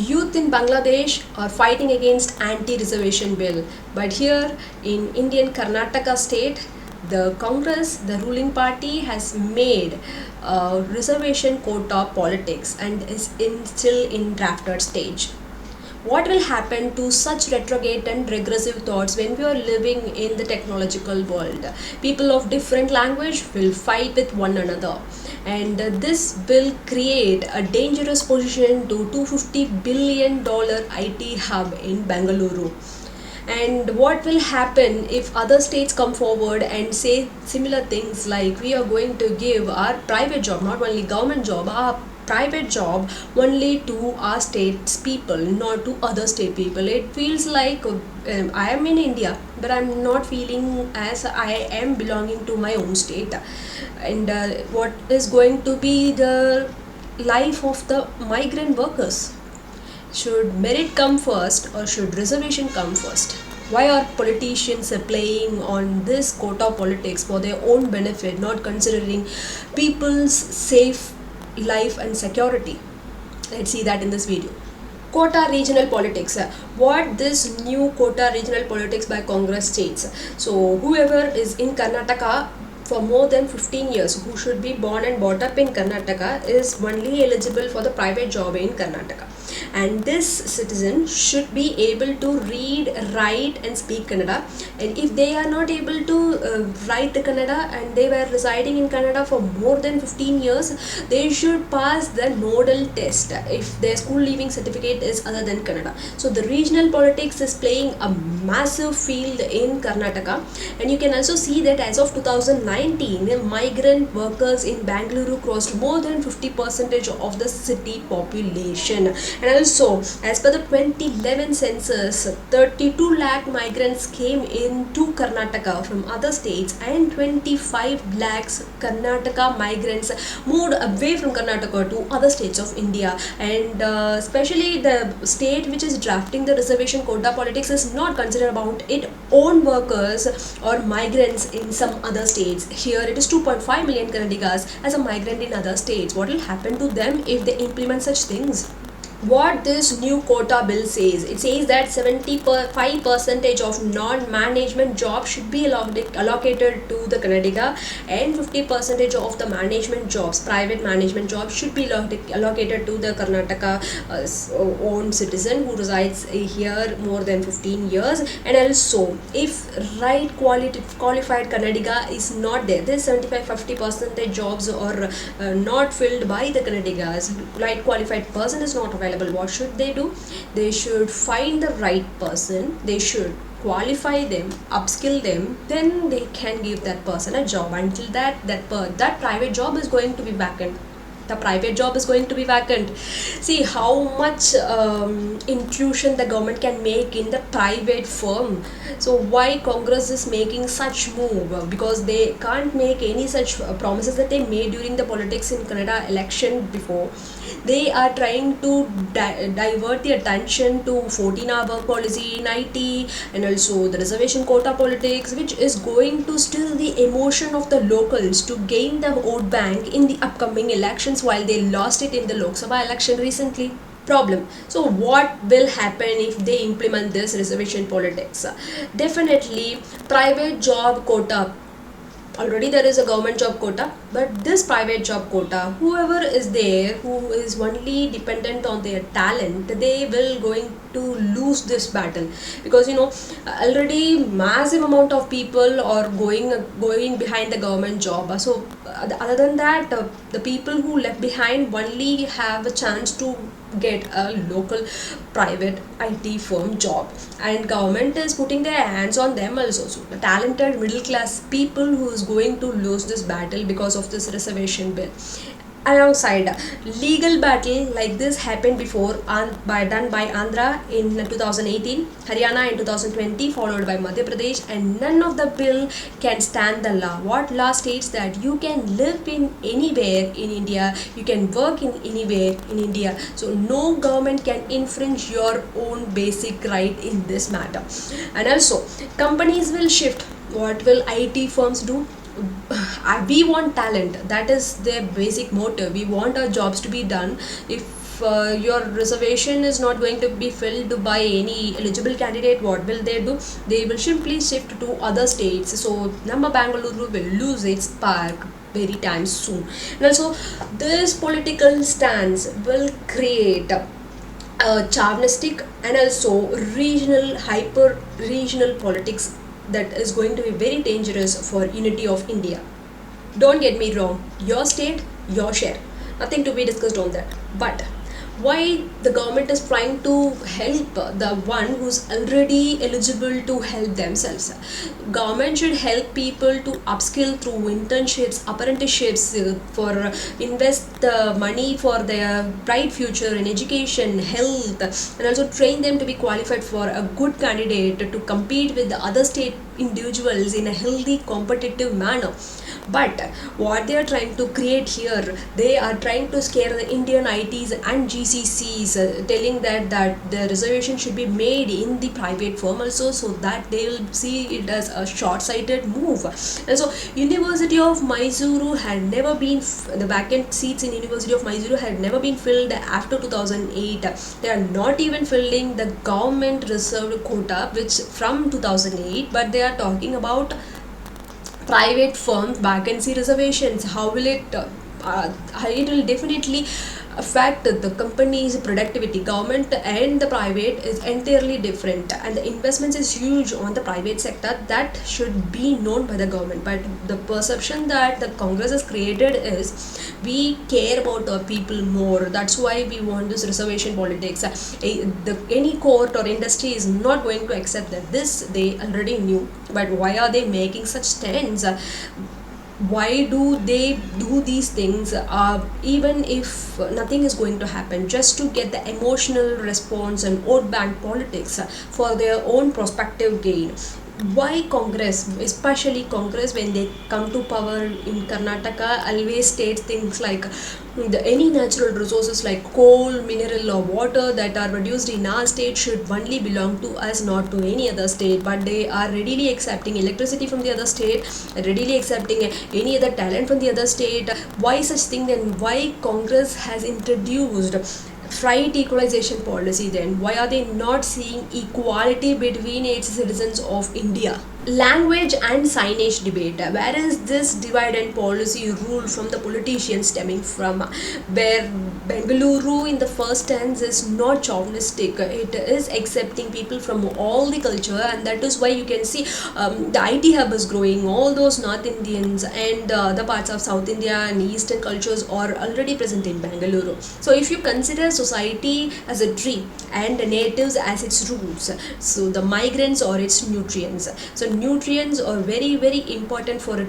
Youth in Bangladesh are fighting against anti-reservation bill, but here in Indian Karnataka state, the Congress, the ruling party, has made reservation quota politics and is still in drafted stage. What will happen to such retrograde and regressive thoughts when we are living in the technological world? People of different language will fight with one another, and this will create a dangerous position to $250 billion IT hub in Bangalore. And what will happen if other states come forward and say similar things like we are going to give our private job, not only government job, our private job only to our state's people, not to other state people? It feels like I am in India, but I'm not feeling as I am belonging to my own state. And what is going to be the life of the migrant workers? Should merit come first or should reservation come first? Why are politicians playing on this quota politics for their own benefit, not considering people's safe life and security? Let's see that in this video. Quota regional politics. What this new quota regional politics by Congress states. So whoever is in Karnataka for more than 15 years, who should be born and brought up in Karnataka, is only eligible for the private job in Karnataka. And this citizen should be able to read, write and speak Kannada. And if they are not able to write the Kannada and they were residing in Kannada for more than 15 years, they should pass the nodal test if their school leaving certificate is other than Kannada. So the regional politics is playing a massive field in Karnataka. And you can also see that as of 2019, migrant workers in Bangalore crossed more than 50% of the city population. And also, as per the 2011 census, 32 lakh migrants came into Karnataka from other states, and 25 lakhs Karnataka migrants moved away from Karnataka to other states of India. And especially the state which is drafting the reservation quota politics is not considered about its own workers or migrants in some other states. Here it is 2.5 million Kannadigas as a migrant in other states. What will happen to them if they implement such things? What this new quota bill says, it says that 75% of non-management jobs should be allocated to the Kannadiga, and 50% of the management jobs, private management jobs, should be allocated to the Karnataka own citizen who resides here more than 15 years. And also, if right qualified Kannadiga is not there, this 75-50% jobs are not filled by the Kannadigas, right qualified person is not available. What should they do? They should find the right person, they should qualify them, upskill them, then they can give that person a job. Until that private job is going to be vacant. The private job is going to be vacant. See how much intrusion the government can make in the private firm. So why Congress is making such move? Because they can't make any such promises that they made during the politics in Kannada election before. They are trying to divert the attention to 14-hour work policy in IT, and also the reservation quota politics, which is going to still the emotion of the locals to gain the vote bank in the upcoming elections, while they lost it in the Lok Sabha election recently. Problem. So what will happen if they implement this reservation politics? Definitely private job quota. Already there is a government job quota, but this private job quota, whoever is there who is only dependent on their talent, they will going to lose this battle, because already massive amount of people are going behind the government job. So other than that, the people who left behind only have a chance to get a local private IT firm job, and government is putting their hands on them also. So the talented middle class people who is going to lose this battle because of this reservation bill. Alongside, legal battle like this happened before done by Andhra in 2018, Haryana in 2020, followed by Madhya Pradesh, and none of the bill can stand the law. What law states that you can live in anywhere in India, you can work in anywhere in India, so no government can infringe your own basic right in this matter. And also, companies will shift. What will IT firms do? We want talent. That is their basic motive. We want our jobs to be done. If if your reservation is not going to be filled by any eligible candidate, what will they do? They will simply shift to other states. So Namma Bangalore will lose its spark very time soon. And also, this political stance will create chauvinistic and also regional, hyper regional politics that is going to be very dangerous for unity of India. Don't get me wrong, your state, your share, nothing to be discussed on that. But why the government is trying to help the one who's already eligible to help themselves? Government should help people to upskill through internships, apprenticeships, for invest the money for their bright future in education, health, and also train them to be qualified for a good candidate to compete with the other state individuals in a healthy competitive manner. But what they are trying to create here, they are trying to scare the Indian ITs and GCCs, telling that the reservation should be made in the private firm also, so that they will see it as a short-sighted move. And so University of Mysuru had never been, the vacant seats in University of Mysuru had never been filled after 2008. They are not even filling the government reserved quota which from 2008, but they are talking about private firm vacancy reservations. How will it it will definitely affect the company's productivity. Government and the private is entirely different, and the investments is huge on the private sector. That should be known by the government, but the perception that the Congress has created is we care about our people more, that's why we want this reservation politics. Any court or industry is not going to accept that. This they already knew, but why are they making such stands? Why do they do these things, even if nothing is going to happen, just to get the emotional response and vote bank politics for their own prospective gain? Why Congress, especially Congress, when they come to power in Karnataka, always states things like any natural resources like coal, mineral or water that are produced in our state should only belong to us, not to any other state. But they are readily accepting electricity from the other state, readily accepting any other talent from the other state. Why such thing then? Why Congress has introduced freight equalization policy then? Why are they not seeing equality between its citizens of India? Language and signage debate. Where is this divide and policy rule from the politicians stemming from? Where Bengaluru in the first stance is not chauvinistic, it is accepting people from all the culture, and that is why you can see the IT hub is growing. All those North Indians and the parts of South India and Eastern cultures are already present in Bengaluru. So if you consider society as a tree and the natives as its roots, so the migrants or its nutrients. So nutrients are very important for a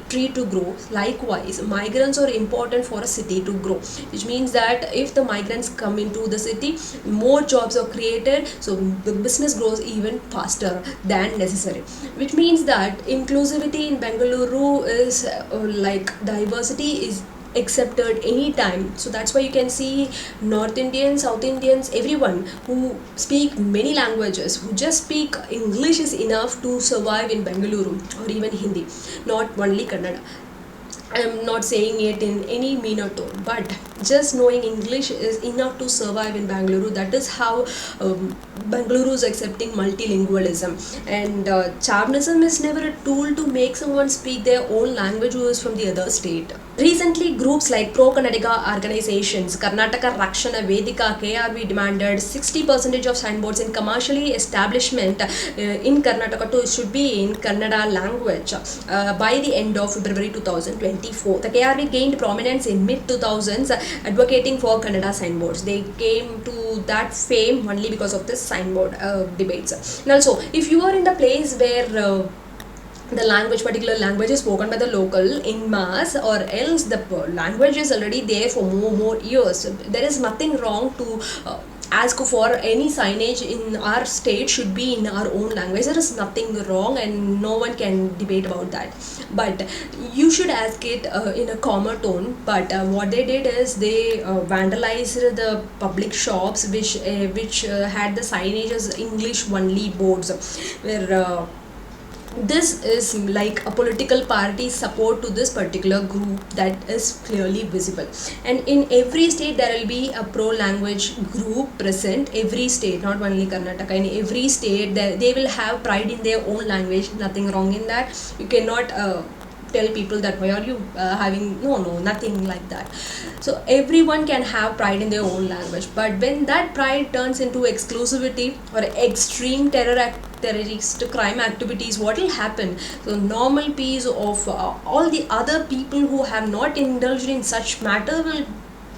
tree to grow. Likewise, migrants are important for a city to grow, which means that if the migrants come into the city, more jobs are created, so the business grows even faster than necessary, which means that inclusivity in Bengaluru is like diversity is accepted anytime. So that's why you can see North Indians, South Indians, everyone who speak many languages, who just speak English is enough to survive in Bengaluru, or even Hindi, not only Kannada. I am not saying it in any meaner tone, but just knowing English is enough to survive in Bangalore. That is how Bangalore is accepting multilingualism. And Chauvinism is never a tool to make someone speak their own language who is from the other state. Recently, groups like pro-Kannadiga organizations, Karnataka Rakshana Vedika, KRV demanded 60% of signboards in commercially establishment in Karnataka should be in Kannada language by the end of February 2024. The KRV gained prominence in mid-2000s advocating for Kannada signboards. They came to that fame only because of this signboard debates. And also, if you are in the place where the particular language is spoken by the local in mass, or else the language is already there for more years, there is nothing wrong to ask for any signage in our state should be in our own language. There is nothing wrong and no one can debate about that, but you should ask it in a calmer tone. But what they did is they vandalized the public shops which had the signage as English only boards, where This is like a political party support to this particular group that is clearly visible. And in every state there will be a pro language group present. Every state, not only Karnataka, in every state they will have pride in their own language. Nothing wrong in that. You cannot tell people that why are you having, no, nothing like that. So everyone can have pride in their own language, but when that pride turns into exclusivity or extreme terrorist crime activities, what will happen? So normal peace of all the other people who have not indulged in such matter will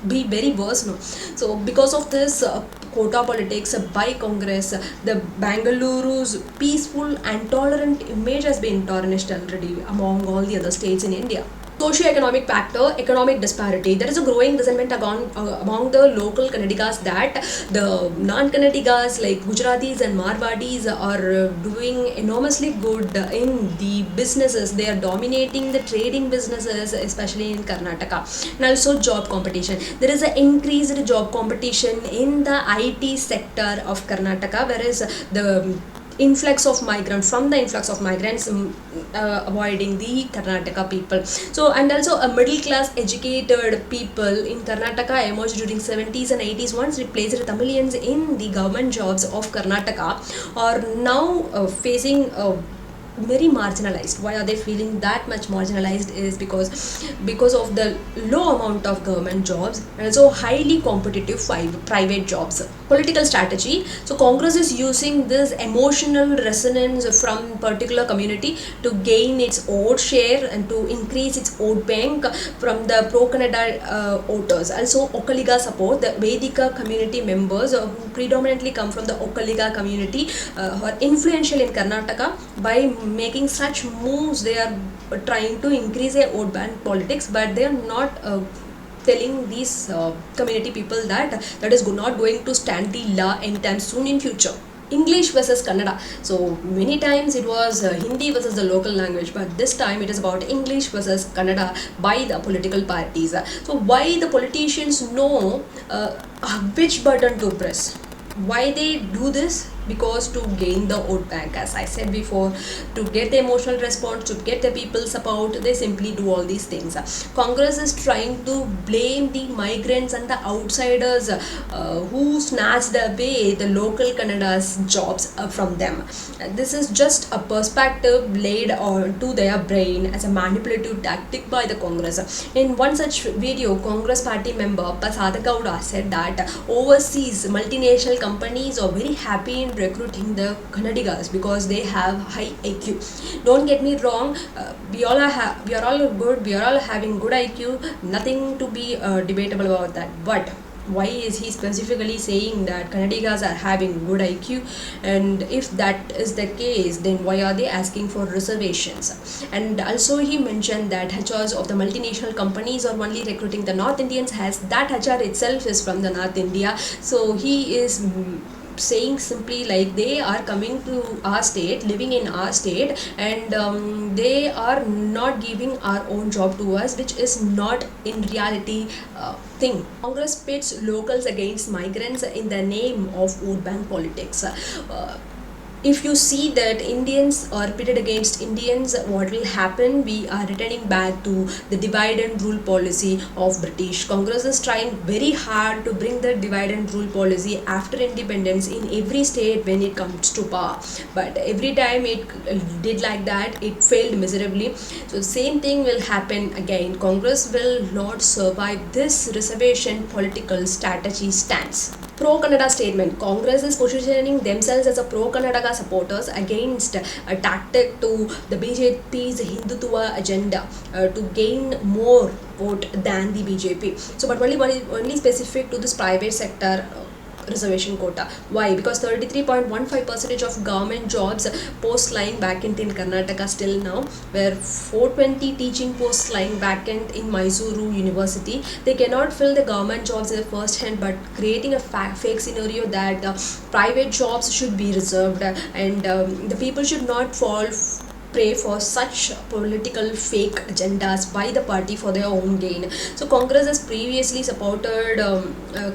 be very worse, no? So because of this quota politics by Congress, the Bangaluru's peaceful and tolerant image has been tarnished already among all the other states in India. Socio-economic factor, economic disparity. There is a growing resentment among the local Kannadigas that the non-Kannadigas like Gujaratis and Marwadis are doing enormously good in the businesses. They are dominating the trading businesses, especially in Karnataka. And also job competition. There is an increased job competition in the IT sector of Karnataka, whereas the influx of migrants avoiding the Karnataka people. So, and also a middle class educated people in Karnataka emerged during 70s and 80s once replaced Tamilians in the government jobs of Karnataka are now facing very marginalized. Why are they feeling that much marginalized? Is because of the low amount of government jobs and also highly competitive private jobs. Political strategy. So Congress is using this emotional resonance from particular community to gain its vote share and to increase its vote bank from the pro-Kannada voters. Also Okkaliga support, the Vedika community members who predominantly come from the Okkaliga community are influential in Karnataka. By making such moves, they are trying to increase their vote bank politics, but they are not telling these community people that is not going to stand the law anytime soon in future. English versus Kannada. So many times it was Hindi versus the local language, but this time it is about English versus Kannada by the political parties. So why the politicians know which button to press? Why they do this? Because to gain the vote bank, as I said before, to get the emotional response, to get the people support, they simply do all these things. Congress is trying to blame the migrants and the outsiders who snatched away the local Kannada's jobs from them. This is just a perspective laid onto their brain as a manipulative tactic by the Congress. In one such video, Congress party member Pasada Gowda said that overseas multinational companies are very happy in recruiting the Kannadigas because they have high IQ. Don't get me wrong, we are all good, we are all having good IQ, nothing to be debatable about that. But why is he specifically saying that Kannadigas are having good IQ? And if that is the case, then why are they asking for reservations? And also he mentioned that HRs of the multinational companies are only recruiting the North Indians, as that HR itself is from the North India. So he is saying simply like they are coming to our state, living in our state, and they are not giving our own job to us, which is not in reality thing. Congress pits locals against migrants in the name of vote bank politics. If you see that Indians are pitted against Indians, what will happen? We are returning back to the divide and rule policy of British. Congress is trying very hard to bring the divide and rule policy after independence in every state when it comes to power. But every time it did like that, it failed miserably. So same thing will happen again. Congress will not survive this reservation political strategy stance. Pro-Kannada statement. Congress is positioning themselves as a pro-Kannada supporters against a tactic to the BJP's Hindutva agenda to gain more vote than the BJP. So, but only specific to this private sector reservation quota. Why? Because 33.15% of government jobs posts lying vacant in Karnataka still now, where 420 teaching posts lying vacant in Mysuru University. They cannot fill the government jobs in the first hand, but creating a fake scenario that private jobs should be reserved and the people should not fall pray for such political fake agendas by the party for their own gain. So Congress has previously supported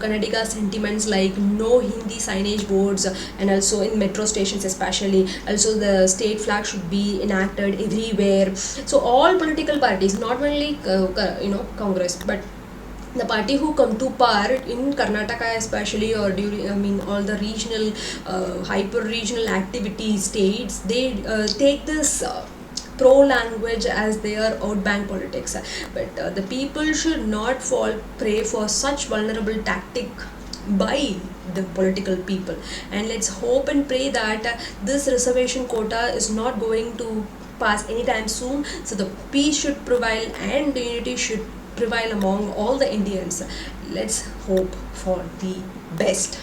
Kannadigas sentiments like no Hindi signage boards, and also in metro stations especially. Also the state flag should be enacted everywhere. So all political parties, not only Congress, but the party who come to power in Karnataka especially, or during all the regional hyper regional activity states, they take this pro language as their outbank politics, but the people should not fall prey for such vulnerable tactic by the political people. And let's hope and pray that this reservation quota is not going to pass anytime soon, so the peace should prevail and the unity should prevail among all the Indians. Let's hope for the best.